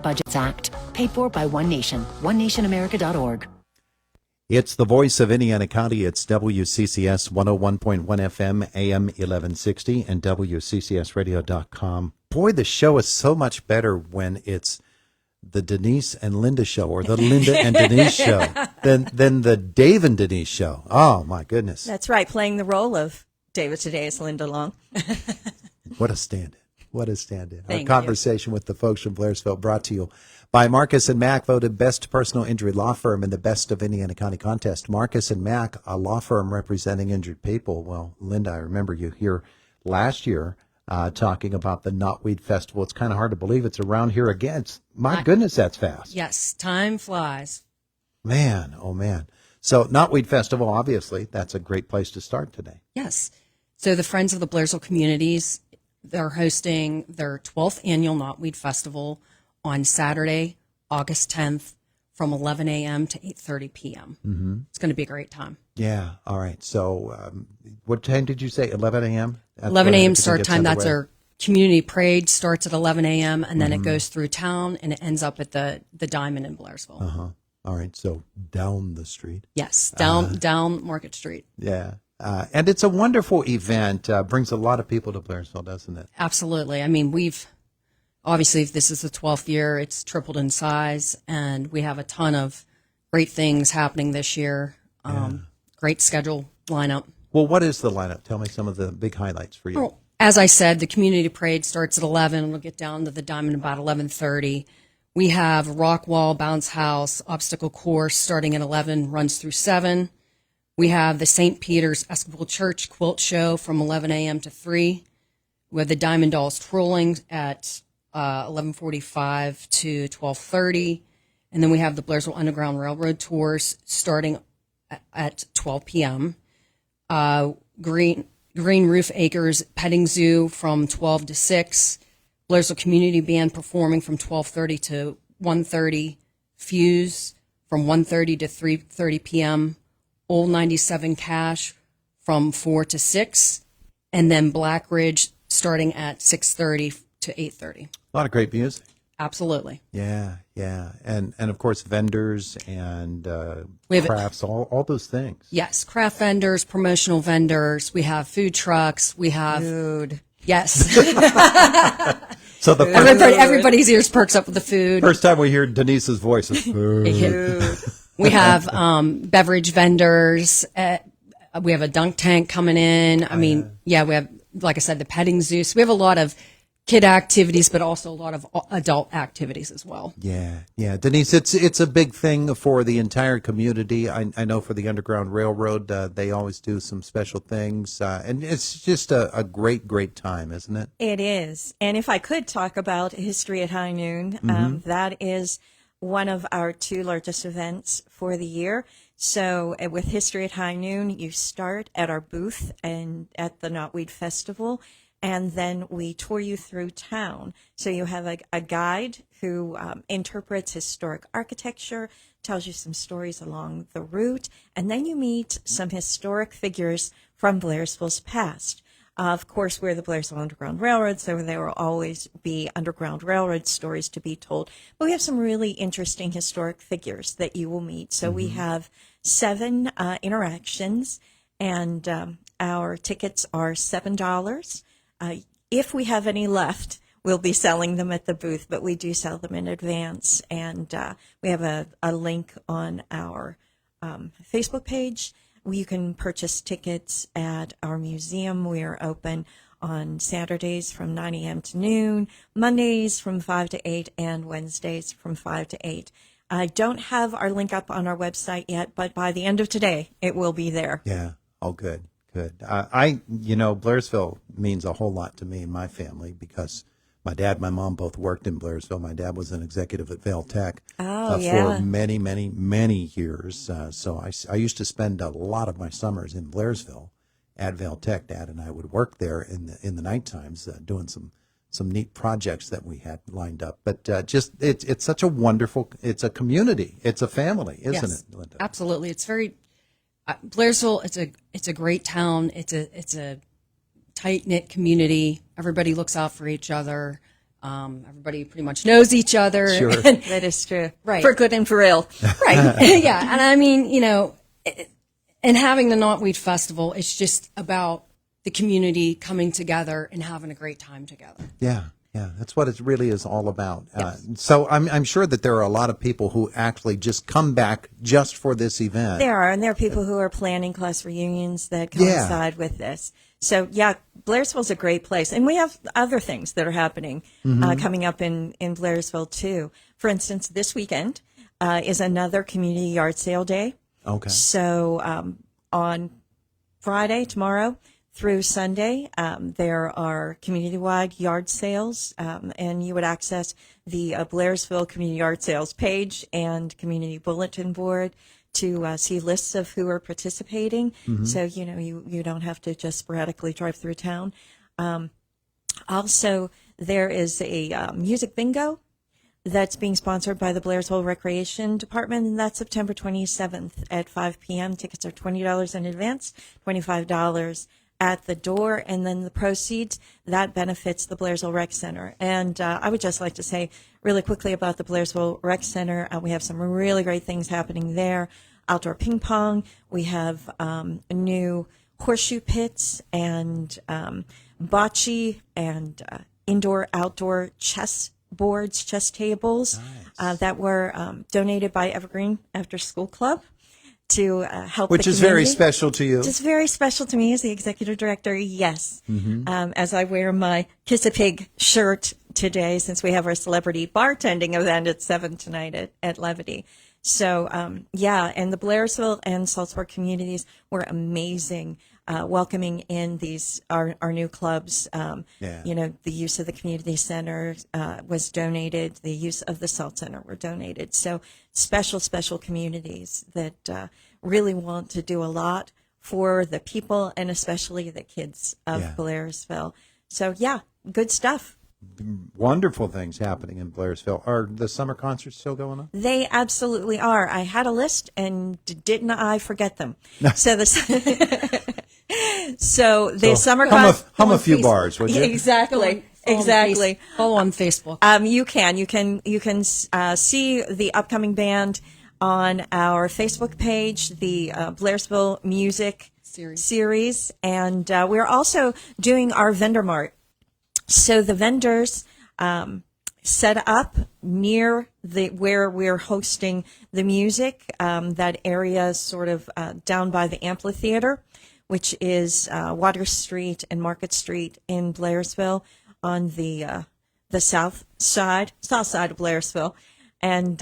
Budgets Act. Paid for by One Nation. OneNationAmerica.org. It's the voice of Indiana County. It's WCCS 101.1 FM, AM 1160, and WCCSradio.com. Boy, the show is so much better when it's the Denise and Linda show, or the Linda and Denise show, than the Dave and Denise show. Oh, my goodness. That's right, playing the role of David today is Linda Long. What a stand-in. What a stand-in. Our Thank conversation with the folks from Blairsville, brought to you by Marcus and Mack, voted best personal injury law firm in the Best of Indiana County contest. Marcus and Mack, a law firm representing injured people. Well, Linda, I remember you here last year talking about the Knotweed Festival. It's kind of hard to believe it's around here again. My goodness, that's fast. Yes, time flies. Man, oh man. So Knotweed Festival, obviously, that's a great place to start today. Yes. So the Friends of the Blairsville Communities, they're hosting their 12th annual Knotweed Festival on Saturday, August 10th from 11 a.m. to 8:30 p.m. Mm-hmm. It's going to be a great time. Yeah. All right. So what time did you say? 11 a.m.? 11 a.m. start time. That's our community parade starts at 11 a.m. and then it goes through town and it ends up at the Diamond in Blairsville. Uh-huh. All right. So down the street. Yes. Down Market Street. Yeah. And it's a wonderful event. Brings a lot of people to Blairsville, doesn't it? Absolutely. I mean, obviously, if this is the 12th year, it's tripled in size, and we have a ton of great things happening this year. Great schedule lineup. Well, what is the lineup? Tell me some of the big highlights for you. Well, as I said, the community parade starts at 11. We'll get down to the Diamond about 11:30. We have rock wall, bounce house, obstacle course starting at 11, runs through 7. We have the St. Peter's Episcopal Church quilt show from 11 a.m. to 3. We have the Diamond Dolls twirling at 11:45 to 12:30, and then we have the Blairsville Underground Railroad tours starting at 12 p.m. Green Roof Acres Petting Zoo from 12 to 6. Blairsville Community Band performing from 12:30 to 1:30. Fuse from 1:30 to 3:30 p.m. Old 97 Cash from 4 to 6, and then Black Ridge starting at 6:30 to 8:30. A lot of great music. Absolutely. Yeah, yeah. And of course, vendors and We have crafts, all those things. Yes, craft vendors, promotional vendors. We have food trucks. We have Food. Yes. So the Everybody's ears perks up with the food. first time we hear Denise's voice is We have beverage vendors. We have a dunk tank coming in. I mean, we have, like I said, the petting zoo. So we have a lot of kid activities, but also a lot of adult activities as well. Yeah, yeah. Denise, it's a big thing for the entire community. I know for the Underground Railroad, they always do some special things. And it's just a great, great time, isn't it? It is. And if I could talk about History at High Noon, that is one of our 2 largest events for the year. So with History at High Noon, you start at our booth and at the Knotweed Festival, and then we tour you through town. So you have a guide who interprets historic architecture, tells you some stories along the route, and then you meet some historic figures from Blairsville's past. Of course, we're the Blairsville Underground Railroad, so there will always be Underground Railroad stories to be told. But we have some really interesting historic figures that you will meet. So we have 7 interactions, and our tickets are $7. If we have any left, we'll be selling them at the booth, but we do sell them in advance. And we have a link on our Facebook page. You can purchase tickets at our museum. We are open on Saturdays from 9 a.m. to noon, Mondays from 5 to 8, and Wednesdays from 5 to 8. I don't have our link up on our website yet, but by the end of today, it will be there. Yeah. Oh, good, good. Blairsville means a whole lot to me and my family because my dad and my mom both worked in Blairsville. My dad was an executive at Vail Tech for many, many, many years. So I used to spend a lot of my summers in Blairsville at Vail Tech. Dad and I would work there in the night times doing some neat projects that we had lined up. But it's such a wonderful, it's a community. It's a family, isn't it, Linda? Absolutely. It's very, Blairsville, it's a great town. It's a tight-knit community. Everybody looks out for each other. Everybody pretty much knows each other. Sure. That is true. Right. For good and for ill. Right. Yeah. And I mean, and having the Knotweed Festival, it's just about the community coming together and having a great time together. Yeah. Yeah, that's what it really is all about. So I'm sure that there are a lot of people who actually just come back just for this event. There are, and there are people who are planning class reunions that coincide with this. So, yeah, Blairsville's a great place. And we have other things that are happening coming up in Blairsville, too. For instance, this weekend is another community yard sale day. Okay. So on Friday, tomorrow, through Sunday, there are community-wide yard sales, and you would access the Blairsville Community Yard Sales page and community bulletin board to see lists of who are participating. So, you don't have to just sporadically drive through town. Also, there is a music bingo that's being sponsored by the Blairsville Recreation Department, and that's September 27th at 5 p.m. Tickets are $20 in advance, $25 at the door, and then the proceeds, that benefits the Blairsville Rec Center. And I would just like to say really quickly about the Blairsville Rec Center, we have some really great things happening there. Outdoor ping pong, we have new horseshoe pits and bocce and indoor-outdoor chess boards, chess tables that were donated by Evergreen After School Club to help Which the is very community. special to you. It's very special to me as the executive director, yes. As I wear my Kiss a Pig shirt today, since we have our celebrity bartending event at 7 tonight at Levity. So, and the Blairsville and Saltsport communities were amazing, welcoming in our new clubs. The use of the community center was donated. The use of the Salt Center were donated. So special communities that really want to do a lot for the people and especially the kids of Blairsville. So, good stuff. Wonderful things happening in Blairsville. Are the summer concerts still going on? They absolutely are. I had a list, and didn't I forget them? So the summer concerts. Hum a few bars, would you? Exactly. Follow on Facebook. You can see the upcoming band on our Facebook page, the Blairsville Music Series, and we're also doing our vendor mart. So the vendors set up near where we're hosting the music. That area is sort of down by the amphitheater, which is Water Street and Market Street in Blairsville on the south side of Blairsville. And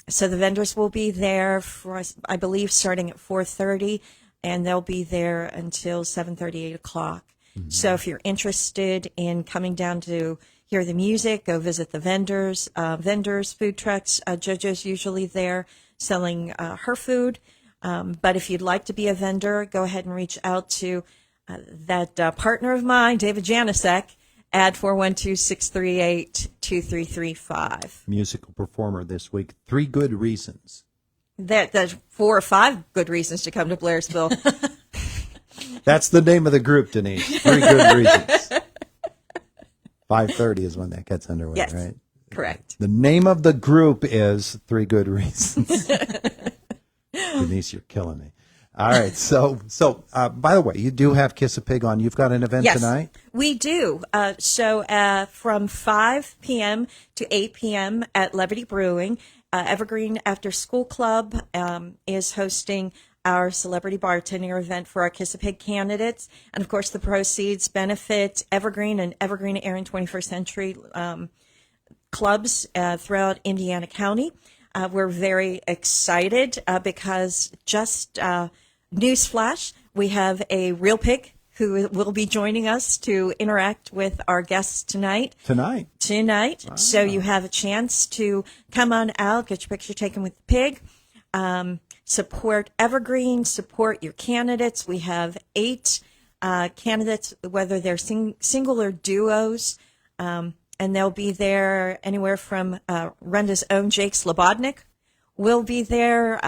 so the vendors will be there for, I believe, starting at 4:30, and they'll be there until 7:30, 8 o'clock. So if you're interested in coming down to hear the music, go visit the vendors, food trucks. JoJo's usually there selling her food. But if you'd like to be a vendor, go ahead and reach out to that partner of mine, David Janicek, at 412-638-2335. Musical performer this week. 3 good reasons. There's 4 or 5 good reasons to come to Blairsville. That's the name of the group, Denise. 3 good reasons. 5:30 is when that gets underway, Yes, right? correct. The name of the group is 3 Good Reasons. Denise, you're killing me. All right. So, by the way, you do have Kiss a Pig on. You've got an event tonight? We do. So from 5 p.m. to 8 p.m. at Levity Brewing, Evergreen After School Club is hosting our celebrity bartending event for our Kiss a Pig candidates. And, of course, the proceeds benefit Evergreen and Evergreen Aaron 21st Century clubs throughout Indiana County. We're very excited because just newsflash, we have a real pig who will be joining us to interact with our guests tonight. Tonight. Wow. So you have a chance to come on out, get your picture taken with the pig. Support Evergreen, support your candidates. We have 8 candidates, whether they're single or duos, and they'll be there anywhere from Renda's own Jake Slobodnik will be there.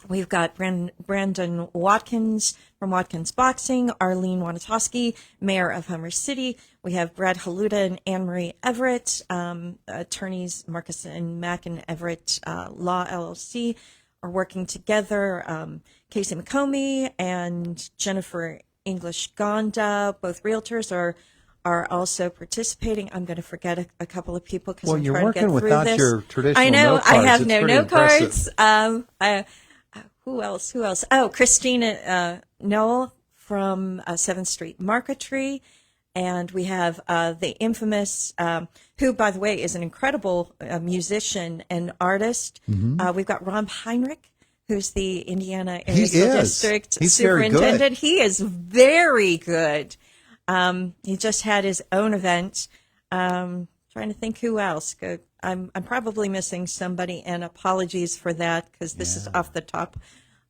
We've got Brandon Watkins from Watkins Boxing, Arlene Wanatowski, Mayor of Homer City. We have Brad Haluda and Anne Marie Everett, attorneys Marcus and Mack and Everett Law LLC are working together. Casey McComey and Jennifer English Gonda, both realtors, are also participating. I'm going to forget a couple of people because I'm trying to get through this. Well, you're working without your traditional I know. note cards. I have It's no pretty note impressive. cards. Who else? Oh, Christina Noel from 7th Street Marquetry. And we have the infamous, who, by the way, is an incredible musician and artist. We've got Ron Heinrich, who's the Indiana Area School District He's very good. Superintendent. He is very good. He just had his own event. Trying to think who else. I'm probably missing somebody, and apologies for that because this is off the top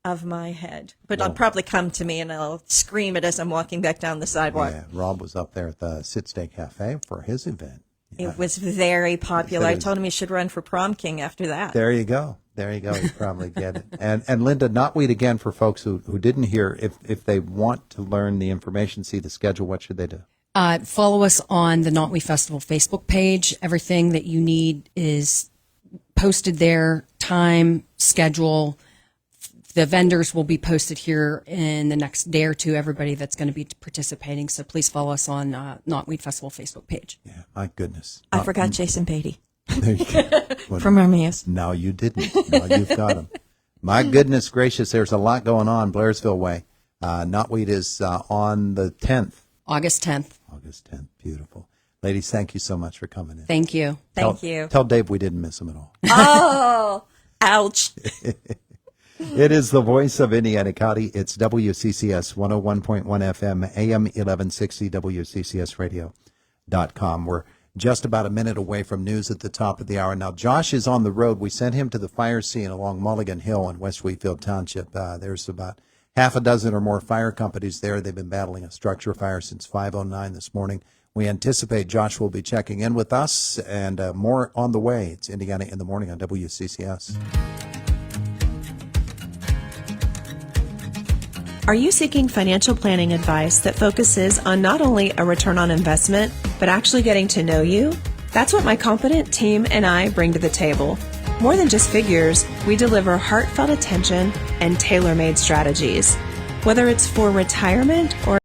of my head. But it'll probably come to me, and I'll scream it as I'm walking back down the sidewalk. Yeah, Rob was up there at the Sit Stay Cafe for his event. Yeah. It was very popular. I told him he should run for prom king after that. There you go. You probably get it. And Linda, Knotweed again for folks who didn't hear. If they want to learn the information, see the schedule, what should they do? Follow us on the Knotweed Festival Facebook page. Everything that you need is posted there, time, schedule. The vendors will be posted here in the next day or two, everybody that's going to be participating. So please follow us on Knotweed Festival Facebook page. Yeah, my goodness. I forgot Jason Beatty There you go. from Armias. No, you didn't. No, you've got him. My goodness gracious, there's a lot going on Blairsville way. Knotweed is on the 10th. August 10th. August 10th. Beautiful. Ladies, thank you so much for coming in. Thank you. Thank you. Tell Dave we didn't miss him at all. Oh, ouch. It is the voice of Indiana County. It's WCCS 101.1 FM, AM 1160, WCCSradio.com. We're just about a minute away from news at the top of the hour. Now, Josh is on the road. We sent him to the fire scene along Mulligan Hill in West Wheatfield Township. There's about half a dozen or more fire companies there. They've been battling a structure fire since 5:09 this morning. We anticipate Josh will be checking in with us, and more on the way. It's Indiana in the Morning on WCCS. Are you seeking financial planning advice that focuses on not only a return on investment, but actually getting to know you? That's what my competent team and I bring to the table. More than just figures, we deliver heartfelt attention and tailor-made strategies. Whether it's for retirement or